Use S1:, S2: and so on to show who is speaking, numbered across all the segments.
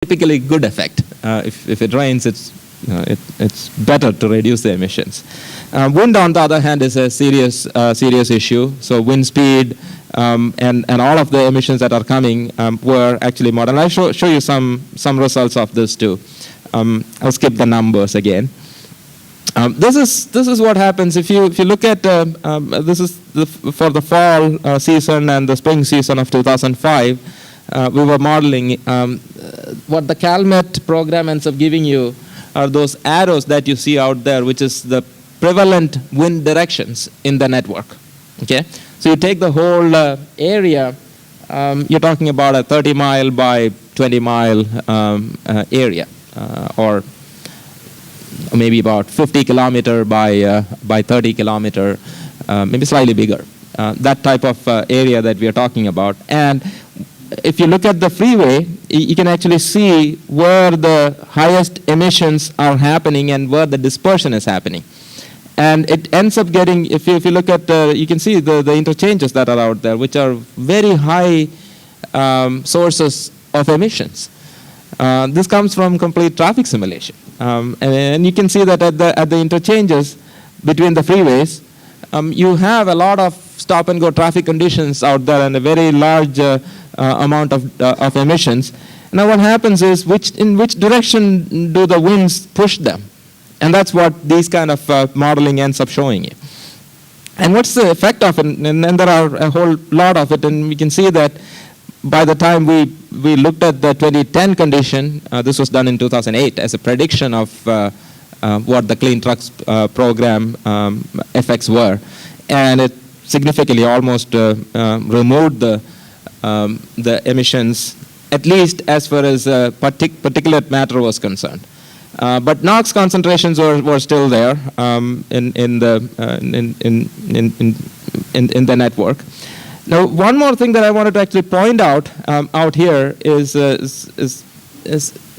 S1: typically good effect. If it rains, it's better to reduce the emissions. Wind, on the other hand, is a serious issue. So wind speed and all of the emissions that are coming were actually more. And I'll show you some results of this too. I'll skip the numbers again. This is what happens if you look at this is for the fall season and the spring season of 2005. We were modeling what the CalMet program ends up giving you are those arrows that you see out there, which is the prevalent wind directions in the network. Okay, so you take the whole area. You're talking about a 30-mile by 20-mile area, or maybe about 50-kilometer by 30-kilometer, maybe slightly bigger. That type of area that we are talking about. And if you look at the freeway, you can actually see where the highest emissions are happening and where the dispersion is happening. And it ends up getting, if you look at, you can see the interchanges that are out there, which are very high sources of emissions. This comes from complete traffic simulation. And you can see that at the interchanges between the freeways, you have a lot of stop-and-go traffic conditions out there and a very large amount of emissions. Now what happens is, in which direction do the winds push them? And that's what these kind of modeling ends up showing you. And what's the effect of it? And there are a whole lot of it, and we can see that by the time we looked at the 2010 condition, this was done in 2008 as a prediction of what the Clean Trucks program effects were. And it significantly almost removed the emissions, at least as far as particulate matter was concerned. But NOx concentrations were still there in the network. Now, one more thing that I wanted to actually point out here is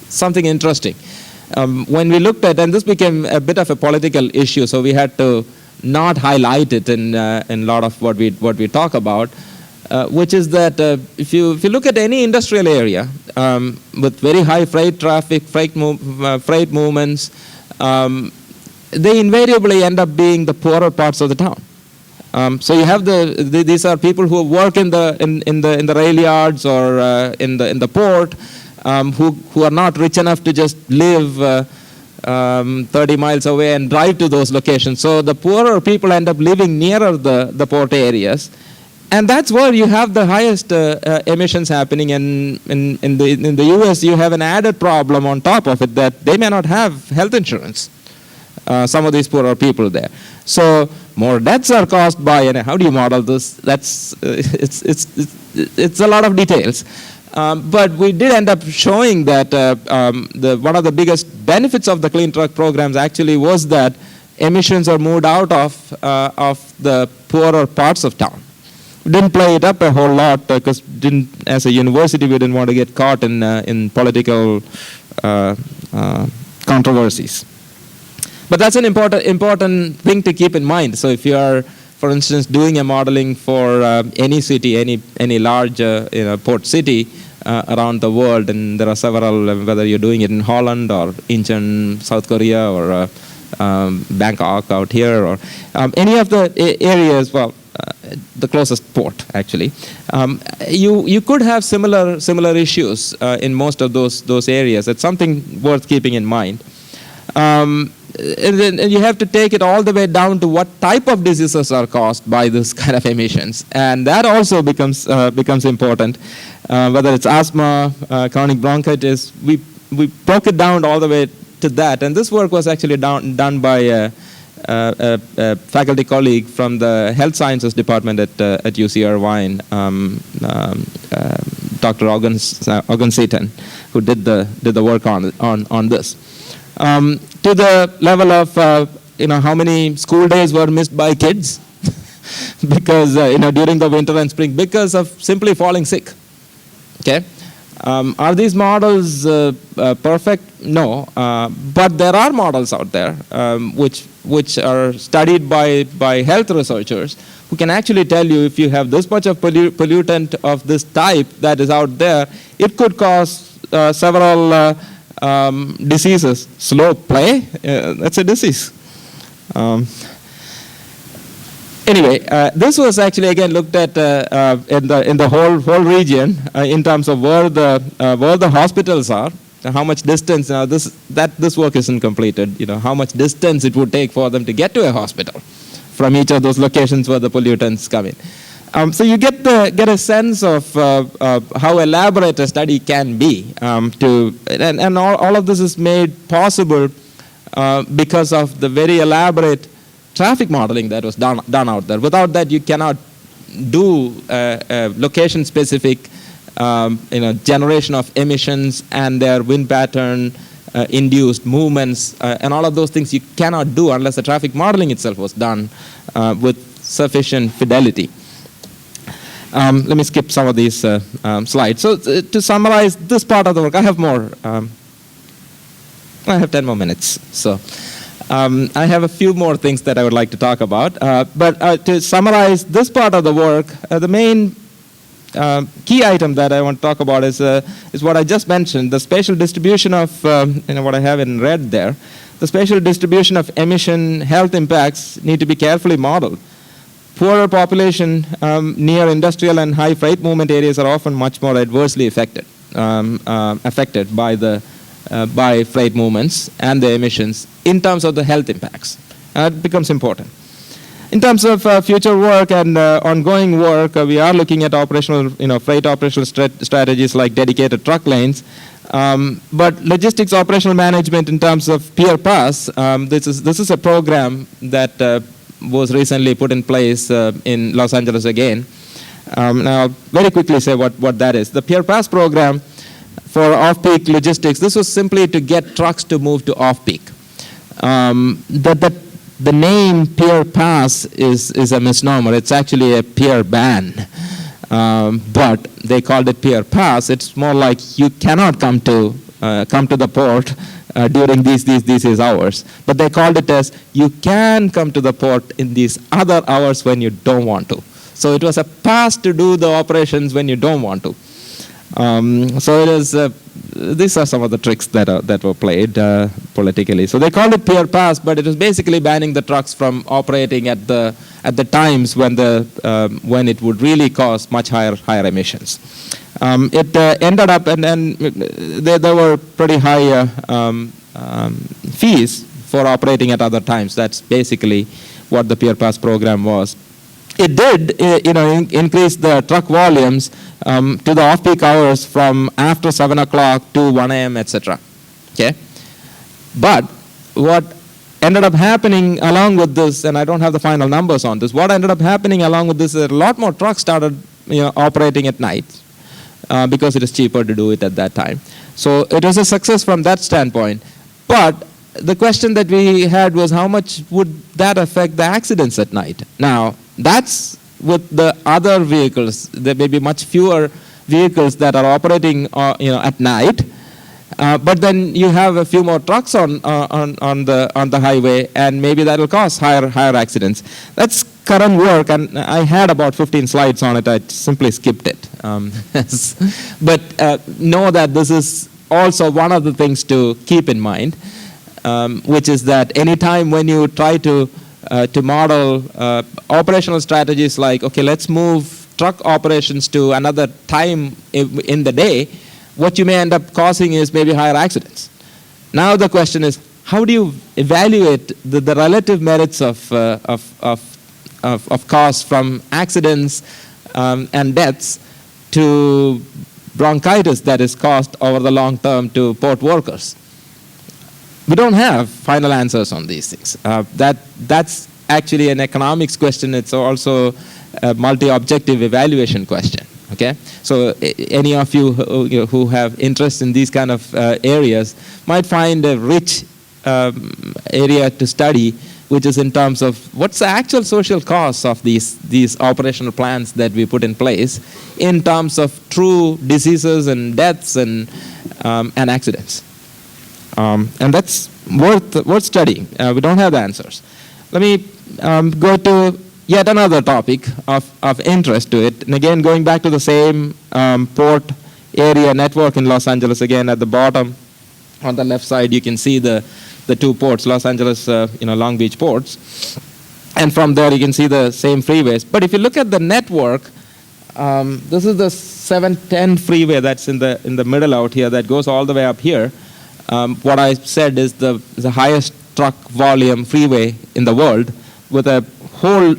S1: something interesting. When we looked at, and this became a bit of a political issue, so we had to not highlight it in a lot of what we talk about, which is that if you look at any industrial area with very high freight traffic, freight movements, they invariably end up being the poorer parts of the town. So you have these are people who work in the rail yards or in the port, who are not rich enough to just live 30 miles away and drive to those locations. So the poorer people end up living nearer the port areas, and that's where you have the highest emissions happening. And in the US, you have an added problem on top of it, that they may not have health insurance. Some of these poorer people there. So more deaths are caused by, and how do you model this? That's it's a lot of details. But we did end up showing that one of the biggest benefits of the clean truck programs actually was that emissions are moved out of the poorer parts of town. We didn't play it up a whole lot because as a university we didn't want to get caught in political controversies. But that's an important thing to keep in mind. So if you are, for instance, doing a modeling for any city, any large port city around the world, and there are several, whether you're doing it in Holland or Incheon, South Korea, or Bangkok out here, or any of the areas, well, the closest port actually, you could have similar issues in most of those areas. It's something worth keeping in mind. And then you have to take it all the way down to what type of diseases are caused by this kind of emissions, and that also becomes important. Whether it's asthma, chronic bronchitis, we broke it down all the way to that. And this work was actually done by a faculty colleague from the health sciences department at UC Irvine, Dr. Ogun Seaton, who did the work on this. To the level of how many school days were missed by kids because during the winter and spring because of simply falling sick. Okay, are these models perfect? No, but there are models out there which are studied by health researchers who can actually tell you if you have this much of pollutant of this type that is out there, it could cause several diseases. Slow play, that's a disease. Anyway, this was actually again looked at in the whole region in terms of where the hospitals are, how much distance. Now this work isn't completed. How much distance it would take for them to get to a hospital from each of those locations where the pollutants come in. So you get a sense of how elaborate a study can be. And all of this is made possible because of the very elaborate traffic modeling that was done out there. Without that, you cannot do location-specific generation of emissions and their wind pattern induced movements and all of those things you cannot do unless the traffic modeling itself was done with sufficient fidelity. Let me skip some of these slides. So to summarize this part of the work, I have more. I have 10 more minutes. So I have a few more things that I would like to talk about. But to summarize this part of the work, the main key item that I want to talk about is what I just mentioned, the spatial distribution of what I have in red there. The spatial distribution of emission health impacts need to be carefully modeled. Poorer population near industrial and high freight movement areas are often much more adversely affected by freight movements and the emissions in terms of the health impacts. It becomes important. In terms of future work and ongoing work, we are looking at operational, freight operational strategies like dedicated truck lanes. But logistics operational management in terms of peer pass, this is a program that was recently put in place in Los Angeles again. Now, I'll very quickly say what that is. The peer pass program for off-peak logistics, this was simply to get trucks to move to off-peak. The name peer pass is a misnomer. It's actually a peer ban. But they called it peer pass. It's more like you cannot come to the port during these hours. But they called it as you can come to the port in these other hours when you don't want to. So it was a pass to do the operations when you don't want to. So it is. These are some of the tricks that were played politically. So they called it peer pass, but it was basically banning the trucks from operating at the times when it would really cause much higher emissions. It ended up, and there were pretty high fees for operating at other times. That's basically what the peer pass program was. It did, increase the truck volumes to the off-peak hours from after 7 o'clock to 1 a.m., etc. Okay, but what ended up happening along with this, and I don't have the final numbers on this, what ended up happening along with this is a lot more trucks started operating at night because it is cheaper to do it at that time. So it was a success from that standpoint. But the question that we had was how much would that affect the accidents at night? Now, that's with the other vehicles. There may be much fewer vehicles that are operating at night. But then you have a few more trucks on the highway, and maybe that will cause higher accidents. That's current work, and I had about 15 slides on it. I simply skipped it. But know that this is also one of the things to keep in mind, which is that anytime when you try to model operational strategies like, okay, let's move truck operations to another time in the day, what you may end up causing is maybe higher accidents. Now the question is, how do you evaluate the relative merits of costs from accidents and deaths to bronchitis that is caused over the long term to port workers? We don't have final answers on these things. That's actually an economics question. It's also a multi-objective evaluation question. Okay, so any of you who have interest in these kind of areas might find a rich area to study, which is in terms of what's the actual social costs of these operational plans that we put in place in terms of true diseases and deaths and accidents. And that's worth studying. We don't have the answers. Let me go to yet another topic of interest to it. And again, going back to the same port area network in Los Angeles. Again, at the bottom, on the left side, you can see the two ports, Los Angeles, Long Beach ports. And from there, you can see the same freeways. But if you look at the network, this is the 710 freeway that's in the middle out here that goes all the way up here. What I said is the highest truck volume freeway in the world, with a whole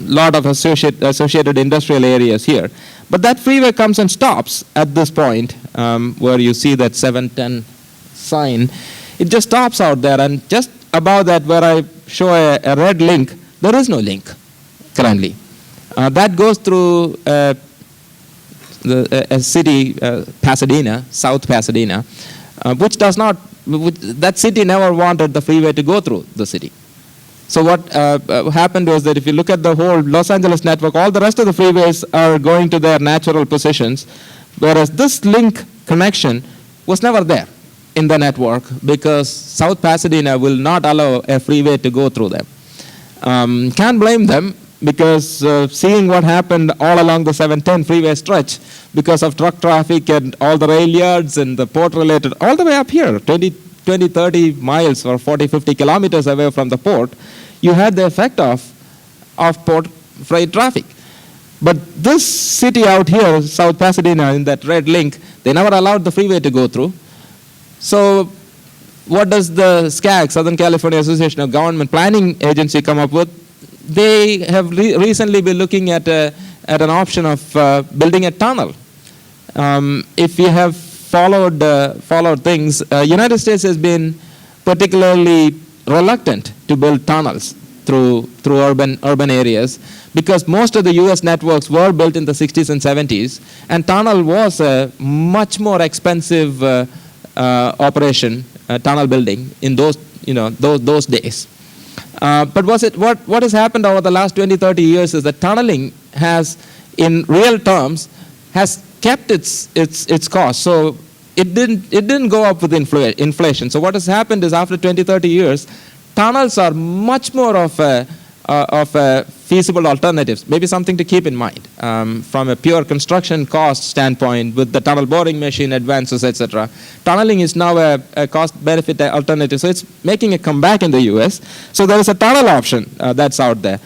S1: lot of associated industrial areas here. But that freeway comes and stops at this point where you see that 710 sign. It just stops out there, and just above that where I show a red link, there is no link currently. That goes through a city, Pasadena, South Pasadena, which does not, that city never wanted the freeway to go through the city. So what happened was that if you look at the whole Los Angeles network, all the rest of the freeways are going to their natural positions, whereas this link connection was never there in the network because South Pasadena will not allow a freeway to go through them. Can't blame them, because seeing what happened all along the 710 freeway stretch because of truck traffic and all the rail yards and the port related, all the way up here, 20, 30 miles or 40, 50 kilometers away from the port, you had the effect of port freight traffic. But this city out here, South Pasadena, in that red link, they never allowed the freeway to go through. So what does the SCAG, Southern California Association of Government Planning Agency, come up with? They have recently been looking at an option of building a tunnel. If you have followed things, United States has been particularly reluctant to build tunnels through urban areas, because most of the U.S. networks were built in the 60s and 70s, and tunnel was a much more expensive operation, tunnel building in those days. But what has happened over the last 20, 30 years is that tunneling has, in real terms, has kept its cost. So it didn't go up with inflation. So what has happened is, after 20, 30 years, tunnels are much more of a feasible alternatives, maybe something to keep in mind from a pure construction cost standpoint. With the tunnel boring machine advances, etc., tunneling is now a cost-benefit alternative. So it's making a comeback in the U.S. So there is a tunnel option that's out there.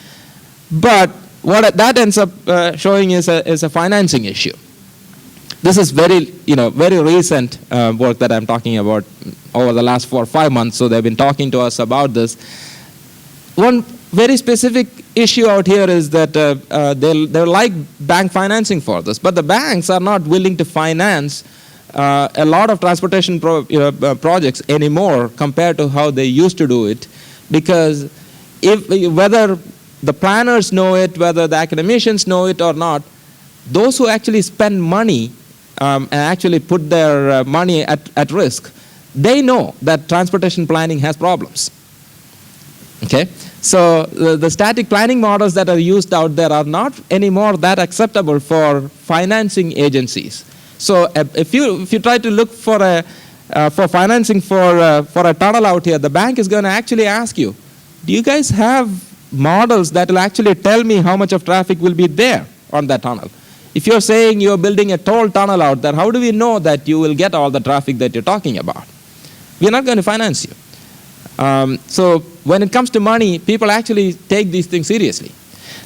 S1: But what that ends up showing is a financing issue. This is very recent work that I'm talking about over the last 4 or 5 months. So they've been talking to us about this. One very specific issue out here is that they'll like bank financing for this, but the banks are not willing to finance a lot of transportation projects anymore compared to how they used to do it, because whether the planners know it, whether the academicians know it or not, those who actually spend money and actually put their money at risk, they know that transportation planning has problems. Okay, so the static planning models that are used out there are not anymore that acceptable for financing agencies. So if you try to look for financing for a tunnel out here, the bank is going to actually ask you, do you guys have models that will actually tell me how much of traffic will be there on that tunnel? If you're saying you're building a toll tunnel out there, how do we know that you will get all the traffic that you're talking about? We're not going to finance you. So when it comes to money, people actually take these things seriously.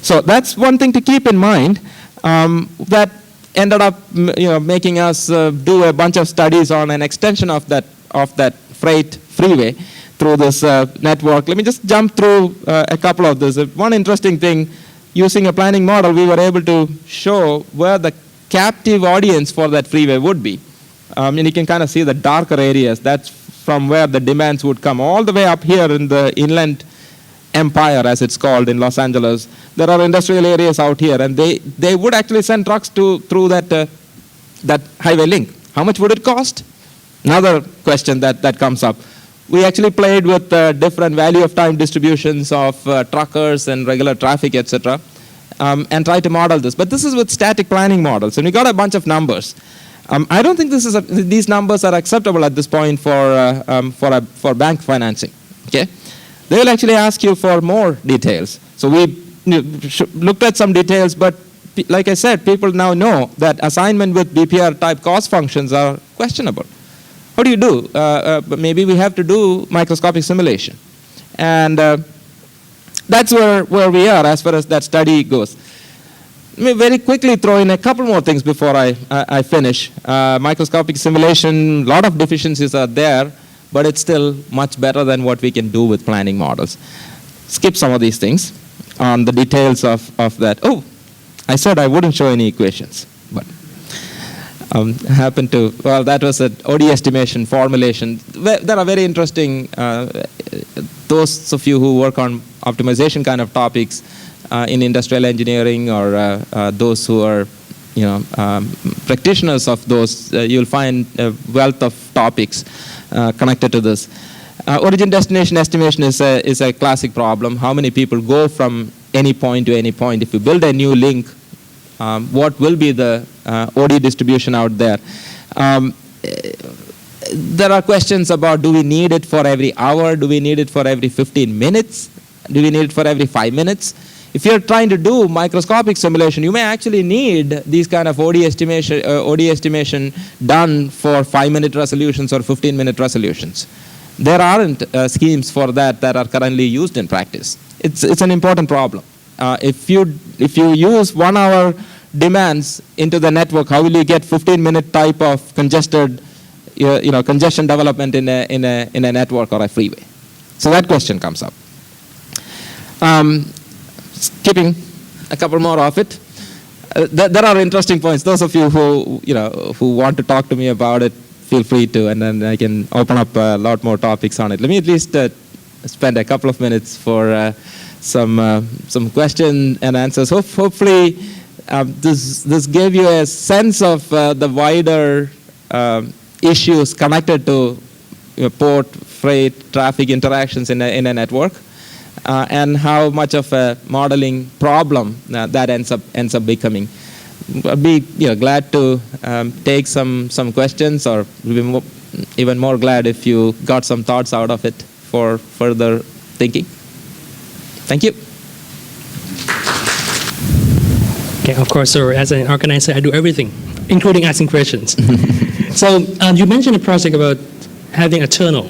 S1: So that's one thing to keep in mind. That ended up making us do a bunch of studies on an extension of that freight freeway through this network. Let me just jump through a couple of these. One interesting thing, using a planning model, we were able to show where the captive audience for that freeway would be. And you can kind of see the darker areas. That's from where the demands would come, all the way up here in the Inland Empire, as it's called, in Los Angeles. There are industrial areas out here, and they would actually send trucks through that highway link. How much would it cost? Another question that comes up. We actually played with different value of time distributions of truckers and regular traffic, etc., and tried to model this. But this is with static planning models, and we got a bunch of numbers. I don't think these numbers are acceptable at this point for bank financing. Okay, they will actually ask you for more details. So we looked at some details, but like I said, people now know that assignment with BPR type cost functions are questionable. What do you do? Maybe we have to do microscopic simulation. And that's where we are as far as that study goes. Let me very quickly throw in a couple more things before I finish. Microscopic simulation, a lot of deficiencies are there, but it's still much better than what we can do with planning models. Skip some of these things on the details of that. Oh, I said I wouldn't show any equations, but happened to, well, that was an OD estimation formulation. There are very interesting, those of you who work on optimization kind of topics in industrial engineering, or those who are, practitioners of those, you'll find a wealth of topics connected to this. Origin destination estimation is a classic problem. How many people go from any point to any point? If you build a new link, what will be the OD distribution out there? There are questions about, do we need it for every hour? Do we need it for every 15 minutes? Do we need it for every 5 minutes? If you're trying to do microscopic simulation, you may actually need these kind of OD estimation done for 5-minute resolutions or 15-minute resolutions. There aren't schemes for that are currently used in practice. It's an important problem. If you use 1 hour demands into the network, how will you get 15-minute type of congestion development in a network or a freeway? So that question comes up. Skipping a couple more of it. There are interesting points. Those of you who want to talk to me about it, feel free to, and then I can open up a lot more topics on it. Let me at least spend a couple of minutes for some question and answers. Hopefully, this gave you a sense of the wider issues connected to port, freight, traffic interactions in a network, and how much of a modeling problem that ends up becoming. I'd be glad to take some questions, or be even more glad if you got some thoughts out of it for further thinking. Thank you.
S2: Okay, of course, sir. As an organizer, I do everything, including asking questions. So you mentioned a project about having a tunnel.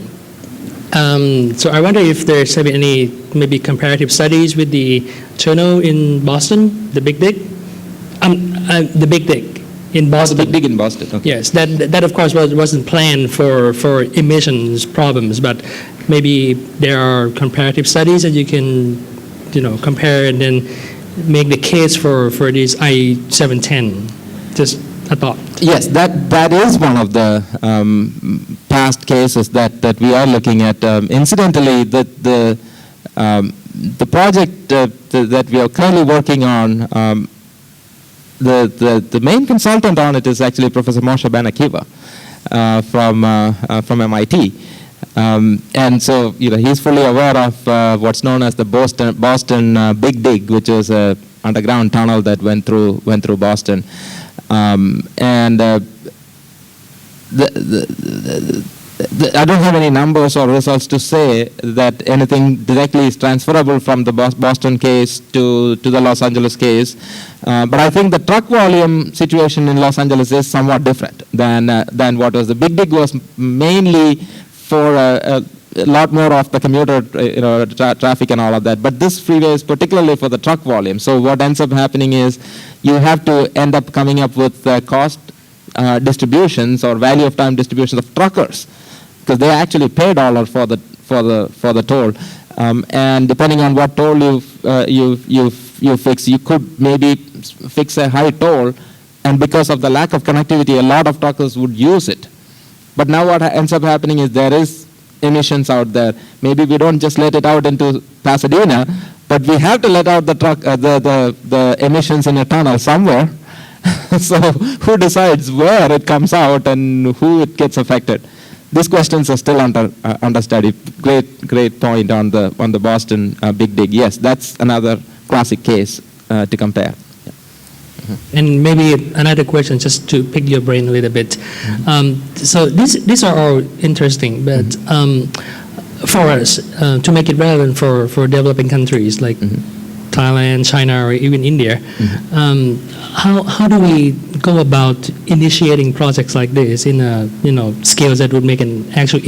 S2: So I wonder if there's any maybe comparative studies with the tunnel in Boston, the Big Dig. The Big Dig in Boston.
S1: The Big Dig in Boston. Okay.
S2: Yes, that of course wasn't planned for emissions problems, but maybe there are comparative studies that you can, compare and then make the case for this I-710. Just a thought.
S1: Yes, that is one of the past cases that we are looking at. Incidentally, the project that we are currently working on, the main consultant on it is actually Professor Moshe Ben Akiva from MIT. And so he's fully aware of what's known as the Boston Big Dig, which is an underground tunnel that went through Boston. And I don't have any numbers or results to say that anything directly is transferable from the Boston case to the Los Angeles case. But I think the truck volume situation in Los Angeles is somewhat different than what was. The Big Dig was mainly for a lot more of the commuter traffic and all of that. But this freeway is particularly for the truck volume. So what ends up happening is you have to end up coming up with cost distributions or value of time distributions of truckers, because they actually pay $1 for the toll, and depending on what toll you fix, you could maybe fix a high toll, and because of the lack of connectivity, a lot of truckers would use it. But now what ends up happening is there is emissions out there. Maybe we don't just let it out into Pasadena, but we have to let out the emissions in a tunnel somewhere. So who decides where it comes out and who it gets affected? These questions are still under study. Great point on the Boston Big Dig. Yes, that's another classic case to compare.
S2: And maybe another question, just to pick your brain a little bit. So these are all interesting, but for us to make it relevant for developing countries, like Thailand, China, or even India. How do we go about initiating projects like this in a scales that would make an actual